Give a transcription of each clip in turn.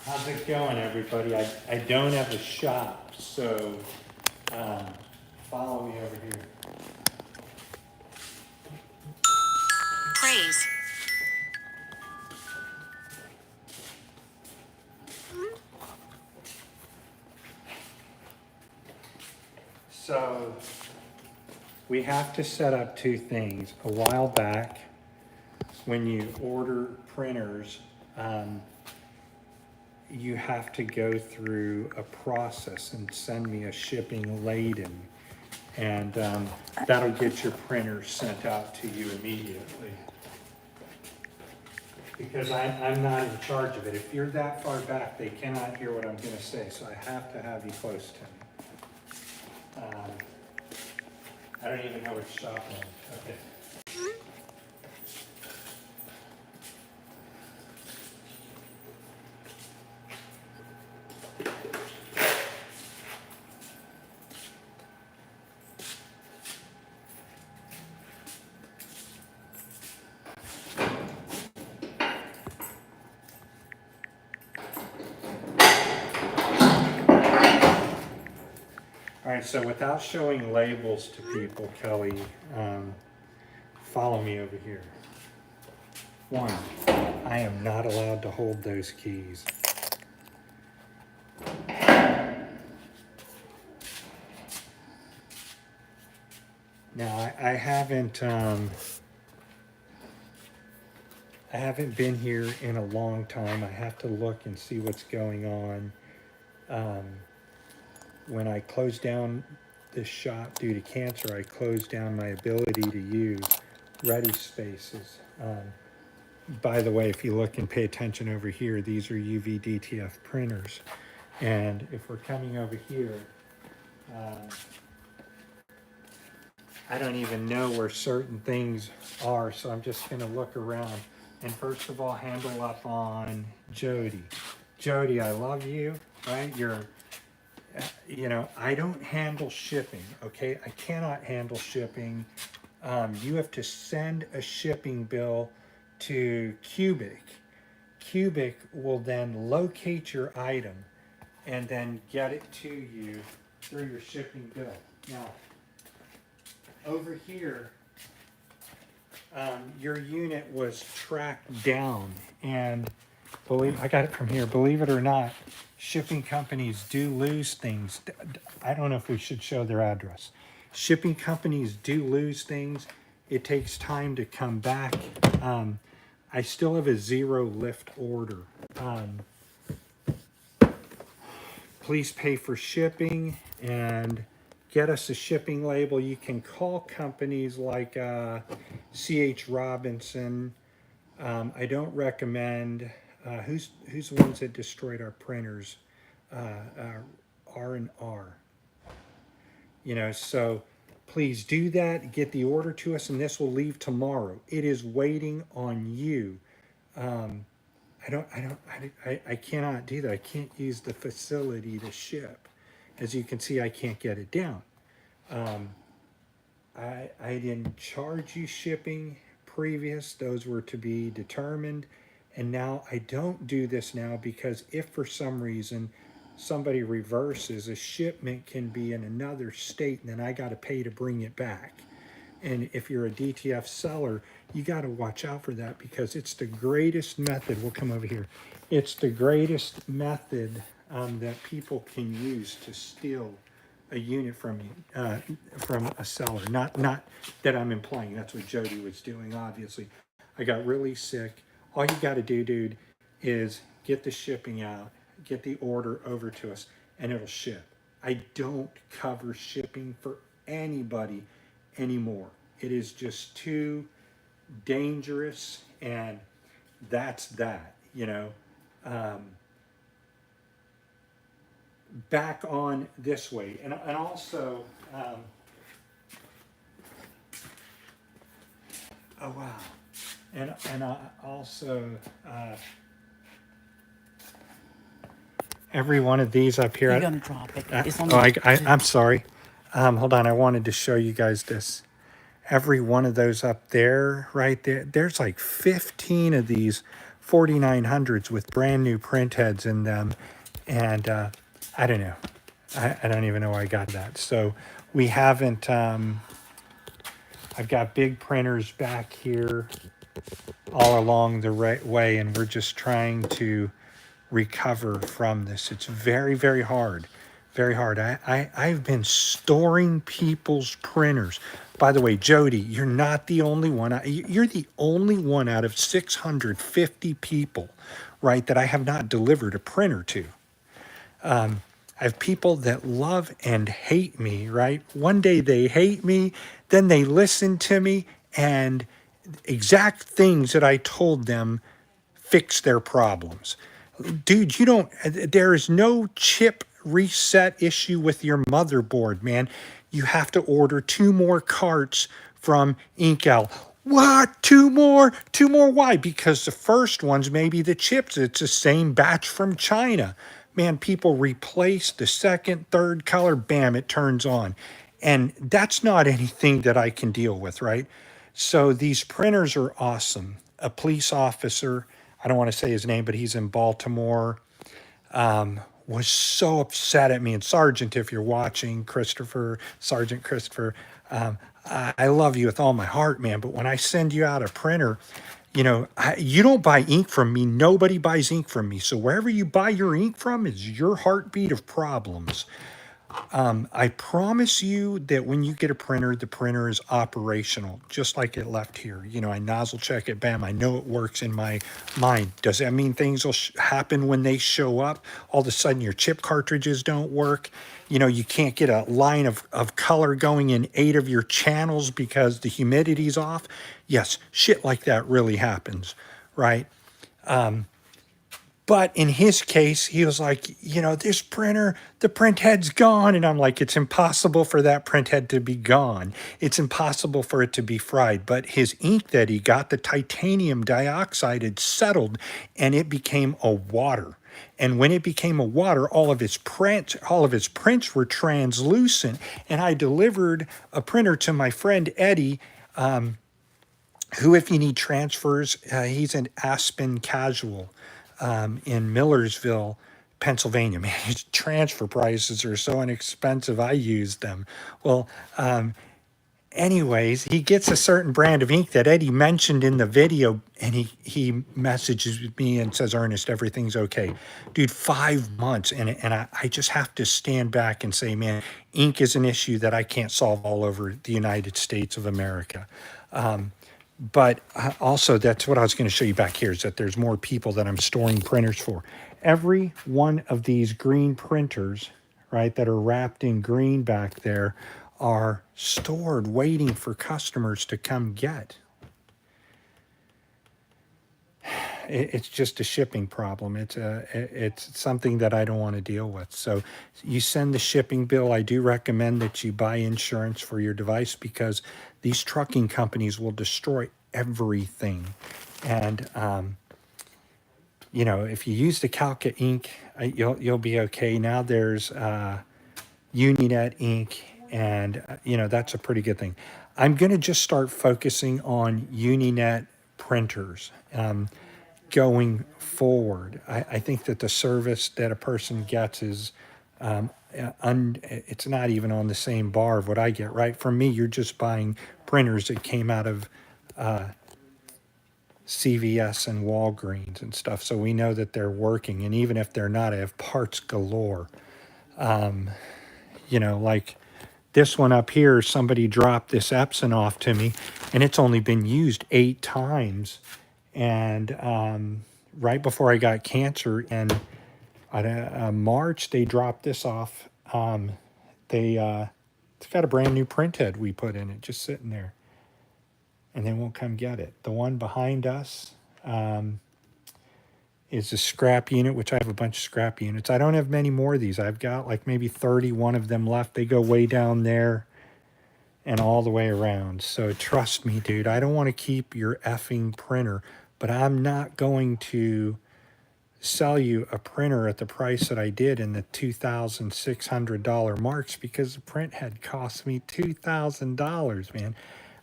How's it going, everybody? I don't have a shop, so follow me over here. Praise. So we have to set up two things. A while back, when you order printers, you have to go through a process and send me a shipping laden. And that'll get your printer sent out to you immediately. Because I'm not in charge of it. If you're that far back, they cannot hear what I'm gonna say, so I have to have you close to me. I don't even know which shop I'm in. Okay. All right, so without showing labels to people, Kelly, follow me over here. One, I am not allowed to hold those keys. Now, I haven't been here in a long time. I have to look and see what's going on. When I closed down this shop due to cancer, I closed down my ability to use ready spaces. By the way, if you look and pay attention over here, these are UV DTF printers. And if we're coming over here, I don't even know where certain things are, so I'm just gonna look around. And first of all, handle up on Jodie. Jodie, I love you, right? I don't handle shipping, okay? I cannot handle shipping. You have to send a shipping bill to Cubic. Cubic will then locate your item and then get it to you through your shipping bill. Now, over here, your unit was tracked down, and I got it from here. Believe it or not, shipping companies do lose things. I don't know if we should show their address. Shipping companies do lose things. It takes time to come back. I still have a 0 lift order. Please pay for shipping and get us a shipping label. You can call companies like C.H. Robinson. I don't recommend, who's the ones that destroyed our printers? R&R. So please do that, get the order to us, and this will leave tomorrow. It is waiting on you. I cannot do that. I can't use the facility to ship. As you can see, I can't get it down. I didn't charge you shipping previous. Those were to be determined. And now I don't do this now because if for some reason somebody reverses, a shipment can be in another state and then I got to pay to bring it back. And if you're a DTF seller, you got to watch out for that because it's the greatest method. We'll come over here. It's the greatest method that people can use to steal a unit from you, from a seller. Not that I'm implying that's what Jodie was doing, obviously. I got really sick. All you got to do, dude, is get the shipping out, get the order over to us, and it'll ship. I don't cover shipping for anybody anymore. It is just too dangerous, and that's that, back on this way. And also, oh wow. And also, every one of these up here. You're gonna drop it. It's on the- I'm sorry. Hold on. I wanted to show you guys this. Every one of those up there, right there, there's like 15 of these 4900s with brand new print heads in them. And I don't know. I don't even know why I got that. So we haven't, I've got big printers back here all along the way, and we're just trying to recover from this. It's very, very hard. Very hard. I've been storing people's printers. By the way, Jodie, you're not the only one. You're the only one out of 650 people, right, that I have not delivered a printer to. I have people that love and hate me, right? One day they hate me, then they listen to me, and exact things that I told them fix their problems. Dude, there is no chip reset issue with your motherboard, man. You have to order 2 more carts from Incal. What? 2 more? 2 more? Why? Because the first ones, maybe the chips, it's the same batch from China. Man, people replace the second, third color, bam, it turns on. And that's not anything that I can deal with, right? So these printers are awesome. A police officer, I don't want to say his name, but he's in Baltimore, was so upset at me. And Sergeant, if you're watching, Sergeant Christopher, I love you with all my heart, man. But when I send you out a printer, you don't buy ink from me. Nobody buys ink from me. So wherever you buy your ink from is your heartbeat of problems. I promise you that when you get a printer, the printer is operational, just like it left here. I nozzle check it, bam, I know it works in my mind. Does that mean things will happen when they show up? All of a sudden your chip cartridges don't work. You can't get a line of color going in 8 of your channels because the humidity's off. Yes, shit like that really happens, right? But in his case, he was like, this printer, the print head's gone. And I'm like, it's impossible for that print head to be gone. It's impossible for it to be fried. But his ink that he got, the titanium dioxide, had settled and it became a water. And when it became a water, all of his prints were translucent. And I delivered a printer to my friend Eddie, who, if you need transfers, he's an Aspen Casual. In Millersville, Pennsylvania. Man, his transfer prices are so inexpensive, I use them. Well, anyways, he gets a certain brand of ink that Eddie mentioned in the video, and he messages me and says, Ernest, everything's okay. Dude, 5 months, and I just have to stand back and say, man, ink is an issue that I can't solve all over the United States of America. But also, that's what I was going to show you back here, is that there's more people that I'm storing printers for. Every one of these green printers, right, that are wrapped in green back there are stored waiting for customers to come get. It's just a shipping problem. It's something that I don't want to deal with. So you send the shipping bill. I do recommend that you buy insurance for your device, because these trucking companies will destroy everything. And if you use the Calca ink, you'll be okay. Now there's Uninet ink, and that's a pretty good thing. I'm going to just start focusing on Uninet printers. Going forward, I think that the service that a person gets is it's not even on the same bar of what I get, right? For me, you're just buying printers that came out of CVS and Walgreens and stuff, so we know that they're working. And even if they're not, I have parts galore. Like this one up here, somebody dropped this Epson off to me, and it's only been used 8 times. And right before I got cancer in March, they dropped this off. It's got a brand new print head we put in it, just sitting there, and they won't come get it. The one behind us is a scrap unit, which I have a bunch of scrap units. I don't have many more of these. I've got like maybe 31 of them left. They go way down there and all the way around. So trust me, dude, I don't want to keep your effing printer, but I'm not going to sell you a printer at the price that I did in the $2,600 marks, because the print head cost me $2,000, man.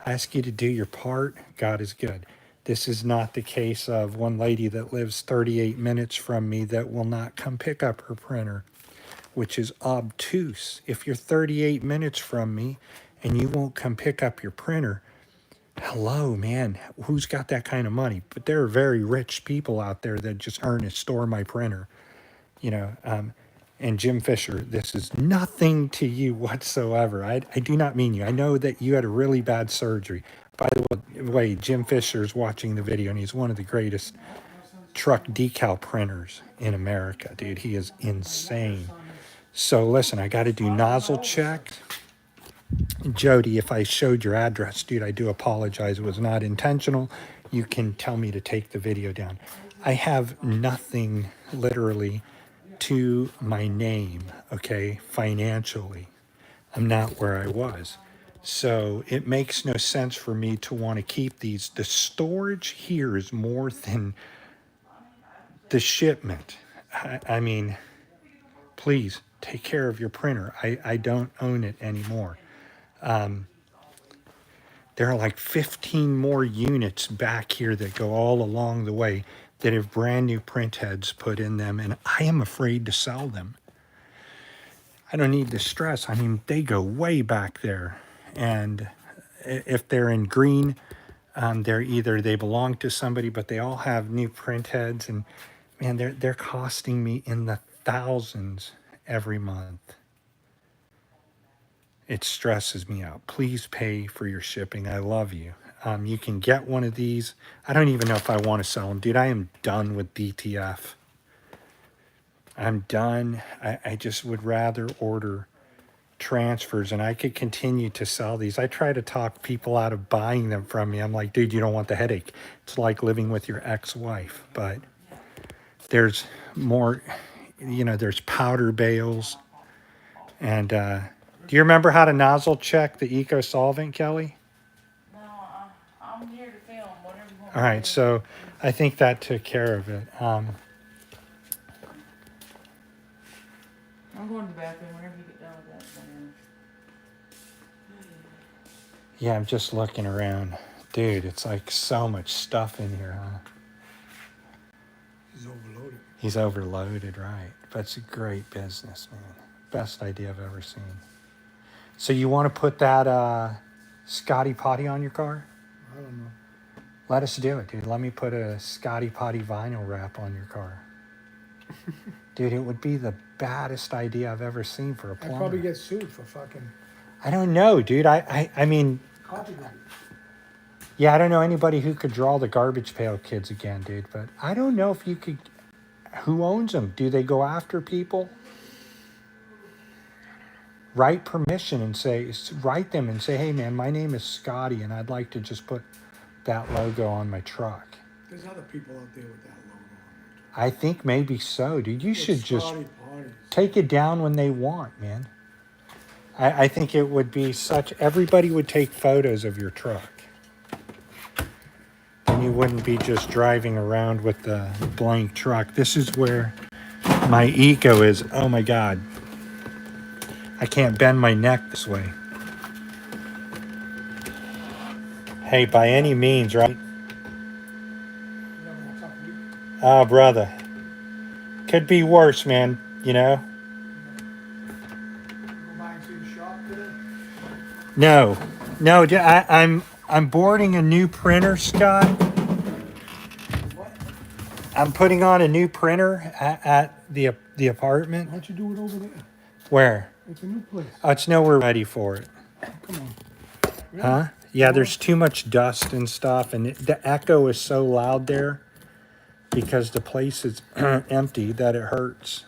I ask you to do your part. God is good. This is not the case of one lady that lives 38 minutes from me that will not come pick up her printer, which is obtuse. If you're 38 minutes from me and you won't come pick up your printer, hello, man, who's got that kind of money? But there are very rich people out there that just earn to store my printer, you know. And Jim Fisher, this is nothing to you whatsoever. I do not mean you. I know that you had a really bad surgery. By the way, Jim Fisher's watching the video, and he's one of the greatest truck decal printers in America, dude. He is insane. So listen, I got to do nozzle checks. Jodie, if I showed your address, dude, I do apologize. It was not intentional. You can tell me to take the video down. I have nothing literally to my name, okay, financially. I'm not where I was. So it makes no sense for me to want to keep these. The storage here is more than the shipment. I mean, please take care of your printer. I don't own it anymore. There are like 15 more units back here that go all along the way that have brand new print heads put in them, and I am afraid to sell them. I don't need the stress. I mean, they go way back there. And if they're in green, they belong to somebody, but they all have new print heads, and man, they're costing me in the thousands every month. It stresses me out. Please pay for your shipping. I love you. You can get one of these. I don't even know if I want to sell them. Dude, I am done with DTF. I'm done. I just would rather order transfers, and I could continue to sell these. I try to talk people out of buying them from me. I'm like, dude, you don't want the headache. It's like living with your ex-wife. But there's more, there's powder bales. And do you remember how to nozzle check the eco solvent, Kelly? No, I'm here to film whatever you want. All right, so I think that took care of it. I'm going to the bathroom whenever you get done with that. Yeah, I'm just looking around. Dude, it's like so much stuff in here, huh? He's overloaded. He's overloaded, right. But it's a great business, man. Best idea I've ever seen. So you want to put that Scotty Potty on your car? I don't know. Let us do it, dude. Let me put a Scotty Potty vinyl wrap on your car. Dude, it would be the baddest idea I've ever seen for a plumber. I'd probably get sued for fucking I don't know, dude. I mean, copyright. yeah, I don't know anybody who could draw the Garbage Pail Kids again, dude. But I don't know if you could. Who owns them? Do they go after people? Write permission and write them and say, hey, man, my name is Scotty, and I'd like to just put that logo on my truck. There's other people out there with that logo on it. I think maybe so, dude. You should just Scotty parties. take it down when they want, man. I think it would be everybody would take photos of your truck. And you wouldn't be just driving around with the blank truck. This is where my ego is. Oh my God. I can't bend my neck this way. Hey, by any means, right? You never want something to eat. Oh, brother. Could be worse, man, Go by and see the shop today. No, I'm boarding a new printer, Scott. What? I'm putting on a new printer at the apartment. Why don't you do it over there? Where? It's a new place. Oh, it's nowhere ready for it. Come on. Really? Huh? Yeah, there's too much dust and stuff, and the echo is so loud there because the place is empty that it hurts.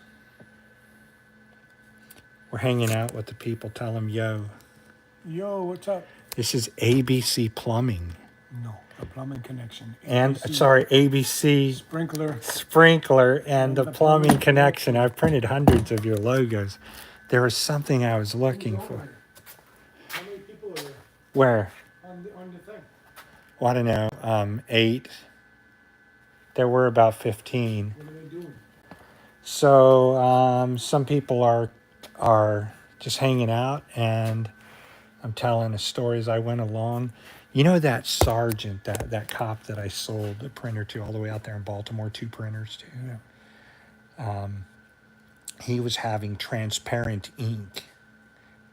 We're hanging out with the people. Tell them, yo. Yo, what's up? This is ABC Plumbing. No, a plumbing connection. And, ABC ABC Sprinkler. and the plumbing connection. I've printed hundreds of your logos. There was something I was looking for. How many people are there Where? on the thing? Well, I don't know. 8. There were about 15. What are they doing? So some people are just hanging out, and I'm telling the stories I went along. You know that sergeant, that cop that I sold the printer to all the way out there in Baltimore, 2 printers to? Yeah. He was having transparent ink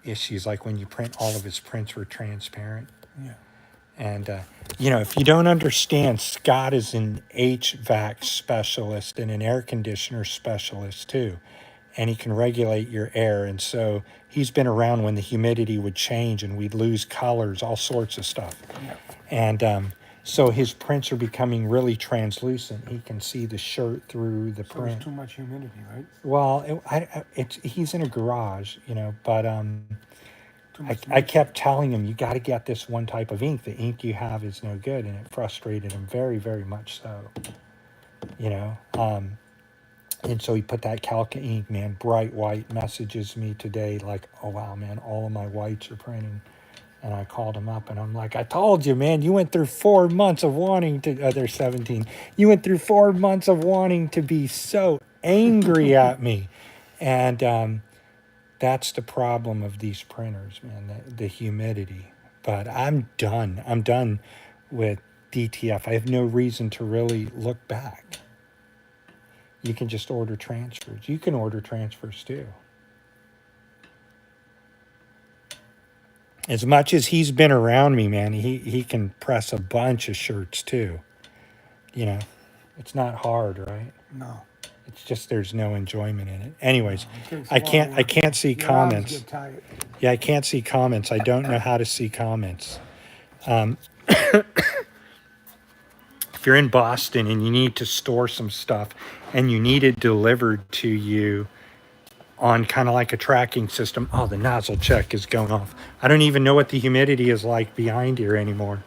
issues, like when you print, all of his prints were transparent. Yeah. And, if you don't understand, Scott is an HVAC specialist and an air conditioner specialist too. And he can regulate your air. And so he's been around when the humidity would change and we'd lose colors, all sorts of stuff. Yeah. And so his prints are becoming really translucent. He can see the shirt through the So print. there's too much humidity, right? Well, he's in a garage, but Too much I kept telling him, you got to get this one type of ink. The ink you have is no good, and it frustrated him very, very much so. You know, and so he put that Calca ink, man, bright white. Messages me today like, oh wow, man, all of my whites are printing. And I called him up, and I'm like, I told you, man, you went through 4 months of wanting to. They're 17. You went through 4 months of wanting to be so angry at me, and that's the problem of these printers, man, the humidity. But I'm done. I'm done with DTF. I have no reason to really look back. You can just order transfers. You can order transfers too. As much as he's been around me, man, he can press a bunch of shirts too. You know, it's not hard, right? No. It's just there's no enjoyment in it. Anyways, It takes a I lot of can't work. see Your arms comments. get tired. Yeah, I can't see comments. I don't know how to see comments. If you're in Boston and you need to store some stuff and you need it delivered to you on kind of like a tracking system, oh, the nozzle check is going off. I don't even know what the humidity is like behind here anymore.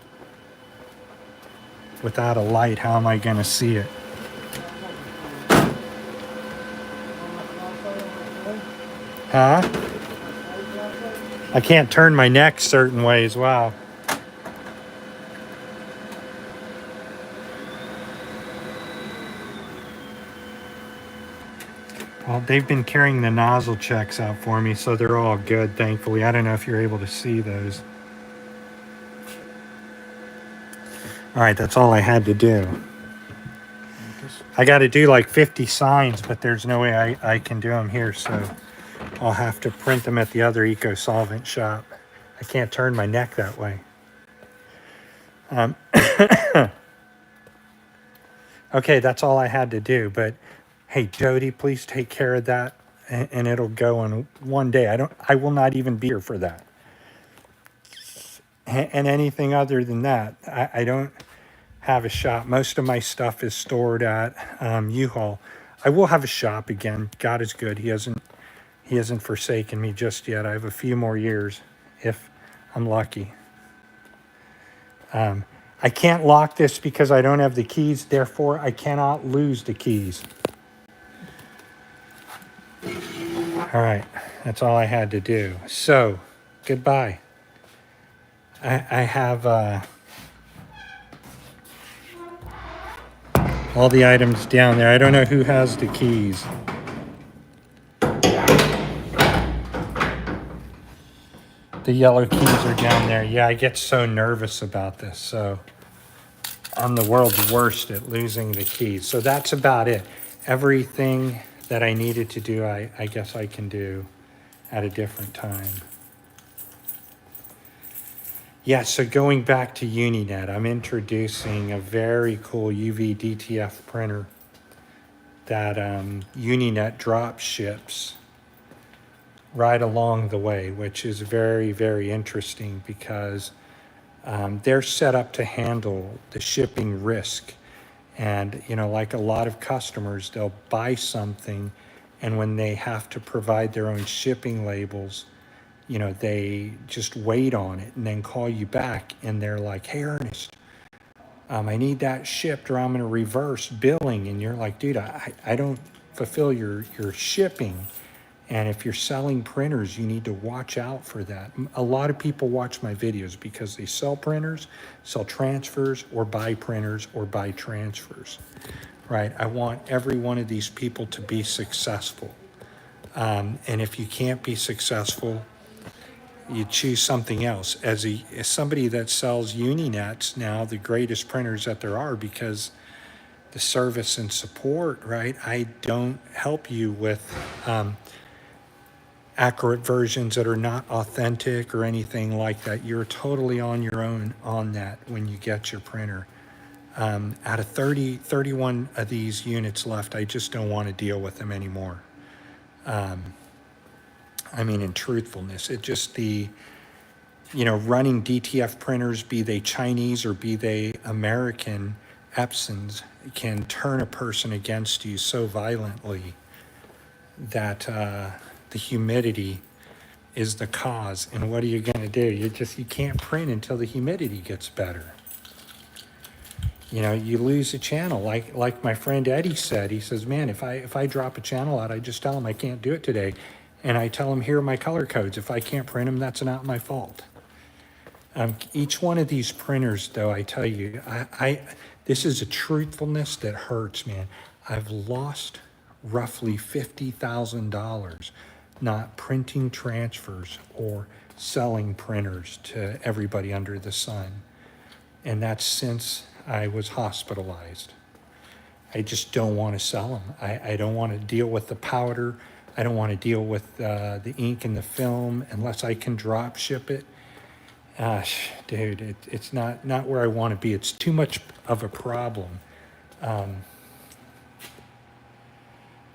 Without a light, how am I going to see it? Huh? I can't turn my neck certain ways. Wow. Well, they've been carrying the nozzle checks out for me, so they're all good, thankfully. I don't know if you're able to see those. All right, that's all I had to do. I got to do like 50 signs, but there's no way I can do them here, so I'll have to print them at the other Eco Solvent shop. I can't turn my neck that way. Okay, that's all I had to do, but hey, Jody, please take care of that, and it'll go in one day. I will not even be here for that. And anything other than that, I don't have a shop. Most of my stuff is stored at U-Haul. I will have a shop again. God is good. He hasn't forsaken me just yet. I have a few more years if I'm lucky. I can't lock this because I don't have the keys. Therefore, I cannot lose the keys. All right. That's all I had to do. So, goodbye. I have all the items down there. I don't know who has the keys. The yellow keys are down there. Yeah, I get so nervous about this. So I'm the world's worst at losing the keys. So that's about it. Everything that I needed to do, I guess I can do at a different time. Yeah, so going back to Uninet, I'm introducing a very cool UV DTF printer that Uninet drop ships right along the way, which is very, very interesting because they're set up to handle the shipping risk. And, like a lot of customers, they'll buy something, and when they have to provide their own shipping labels, they just wait on it and then call you back and they're like, hey, Ernest, I need that shipped or I'm going to reverse billing. And you're like, dude, I don't fulfill your shipping. And if you're selling printers, you need to watch out for that. A lot of people watch my videos because they sell printers, sell transfers, or buy printers or buy transfers, right? I want every one of these people to be successful. And if you can't be successful, you choose something else. As somebody that sells Uninets now, the greatest printers that there are, because the service and support, right? I don't help you with accurate versions that are not authentic or anything like that. You're totally on your own on that when you get your printer. Out of 31 of these units left, I just don't want to deal with them anymore. I mean, in truthfulness, it just running DTF printers, be they Chinese or be they American Epsons, can turn a person against you so violently that the humidity is the cause. And what are you going to do? You can't print until the humidity gets better. You lose a channel. Like my friend Eddie said, he says, man, if I drop a channel out, I just tell him I can't do it today. And I tell him, here are my color codes. If I can't print them, that's not my fault. Each one of these printers, though, I tell you, this is a truthfulness that hurts, man. I've lost roughly $50,000 not printing transfers or selling printers to everybody under the sun. And that's since I was hospitalized. I just don't want to sell them. I don't want to deal with the powder. I don't want to deal with the ink and the film unless I can drop ship it. Dude, it's not where I want to be. It's too much of a problem.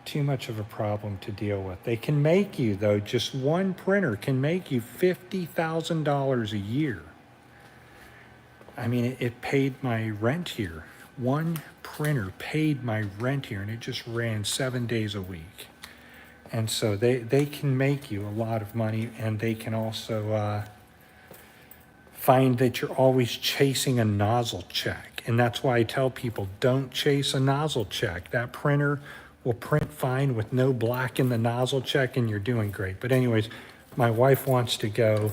Too much of a problem to deal with. They can make you, though, just one printer can make you $50,000 a year. I mean, it paid my rent here. One printer paid my rent here, and it just ran 7 days a week. And so they can make you a lot of money, and they can also find that you're always chasing a nozzle check. And that's why I tell people, don't chase a nozzle check. That printer will print fine with no black in the nozzle check, and you're doing great. But anyways, my wife wants to go.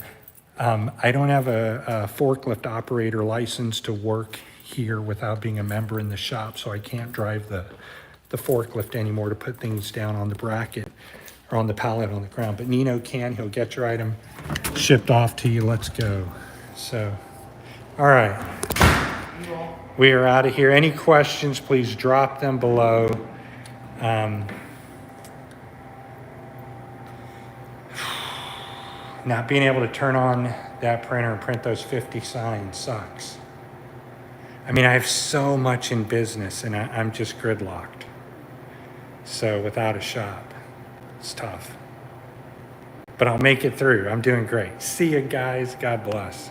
I don't have a forklift operator license to work here without being a member in the shop, so I can't drive the forklift anymore to put things down on the bracket or on the pallet on the ground. But Nino can. He'll get your item shipped off to you. Let's go. So, all right. We are out of here. Any questions, please drop them below. Not being able to turn on that printer and print those 50 signs sucks. I mean, I have so much in business, and I'm just gridlocked. So without a shop, it's tough. But I'll make it through. I'm doing great. See you guys. God bless.